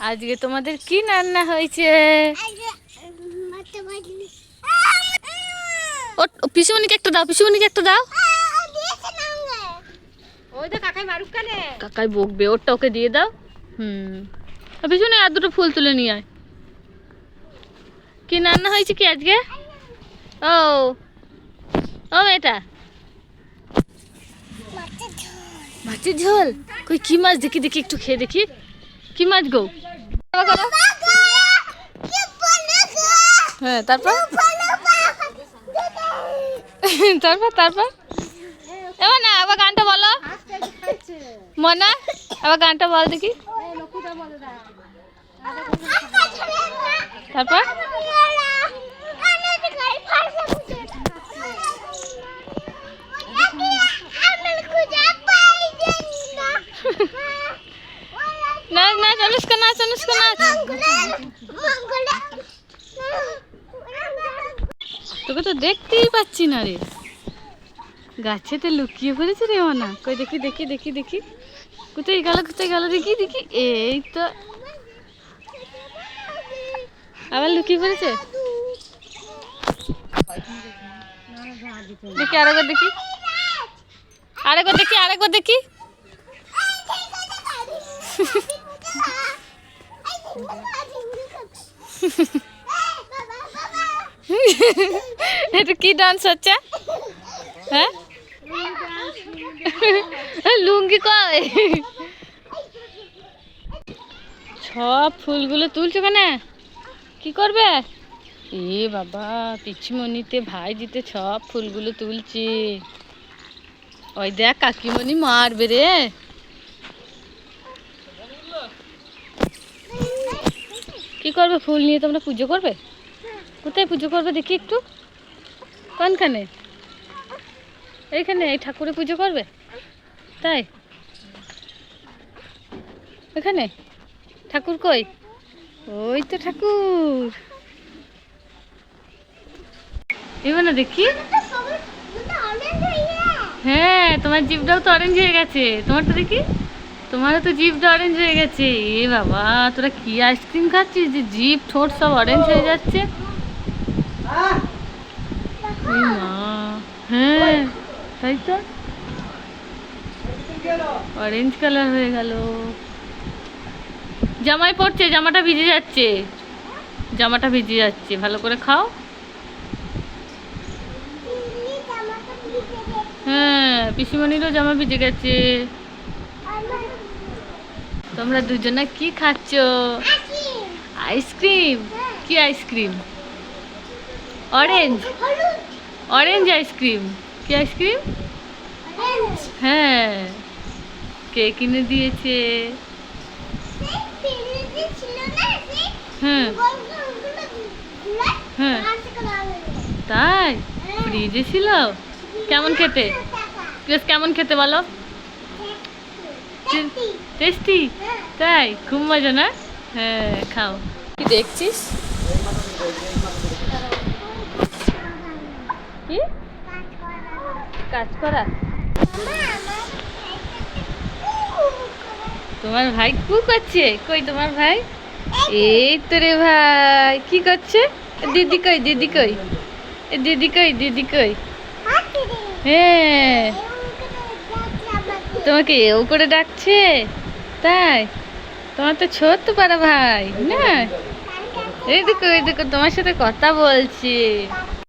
আজকে তোমাদের কি রান্না হয়েছে? পিসুমনিকে একটা দাও, পিসুমনিকে একটা দাও। ওই তো কাকাই মারুক কানে, কাকাই বকবে, ওরটা ওকে দিয়ে দাও। পিছনে আর দুটো ফুল তুলে নিয়ে আয়। কি রান্না হয়েছে কি আজকে? ও ও এটা মাছের ঝোল। কই কি মাছ? দেখি দেখি, একটু খেয়ে দেখি। কি মাছ গো? হ্যাঁ, তারপর তারপর তারপর এবার না, আবার গানটা বলো মনা, আবার গানটা বল দেখি। তারপর নাচ নাচ অনুষ্কা, নাচ অনুষ্কা, নাচ। তোকে তো দেখতেই পাচ্ছি না রে, গাছেতে লুকিয়ে পড়েছে রে মনা। কই দেখি দেখি দেখি দেখি, কোথায় গেল কোথায় গেল? দেখি দেখি, এই তো আবার লুকিয়ে পড়েছে। দেখি আরেকবার দেখি, আরেকবার দেখি, আরেকবার দেখি। এটা কি ডান্স হচ্ছে? হ্যাঁ, লুঙ্গি কয়? সব ফুলগুলো তুলছো কেন? কি করবে? এ বাবা, পিছিমণিতে ভাই দিতে সব ফুলগুলো তুলছে। ওই দেখ, কাকিমণি মারবে রে। কি করবে ফুল নিয়ে? তোমরা পুজো করবে? কোথায় পুজো করবে দেখি একটু? কোনখানে? এইখানে, এই ঠাকুরে পুজো করবে? তাই? এখানে ঠাকুর কই? ওই তো ঠাকুর। এবার না দেখি। হ্যাঁ, তোমার জিভটাও তো অরেঞ্জ হয়ে গেছে। তোমারটা দেখি, তোমারও তো জিভটা অরেঞ্জ হয়ে গেছে। এ বাবা, তোরা কি আইসক্রিম খাচ্ছিস যে জিভ ঠোঁট সব অরেঞ্জ হয়ে যাচ্ছে? মা, হ্যাঁ তাই তো, অরেঞ্জ কালার হয়ে গেল। জামাই পড়ছে, জামাটা ভিজে যাচ্ছে, জামাটা ভিজে যাচ্ছে। ভালো করে খাও। হ্যাঁ, পিসিমণিরও জামা ভিজে গেছে। তোমরা দুজনে কি খাচ্ছ? আইসক্রিম? কি আইসক্রিম? Orange, orange ice cream. কি আইসক্রিম? হ্যাঁ, কে কিনে দিয়েছে? হ্যাঁ হ্যাঁ, তাই? ফ্রিজে ছিল? কেমন খেতে? বেশ, কেমন খেতে বলো? টেস্টি? তাই? খুব মজা না? হ্যাঁ, খাও। কি দেখছিস? কি কাজ করা? তোমার ভাই কু করছে? কই তোমার ভাই? এই তো রে ভাই, কি করছে? দিদি কই? দিদি কই? দিদি কই? দিদি কই? হ্যাঁ, তোমাকে এও করে ডাকছে? তাই? তোমার তো ছোট্ট পাড়া ভাই না? এই দেখো, এই দেখো, তোমার সাথে কথা বলছি।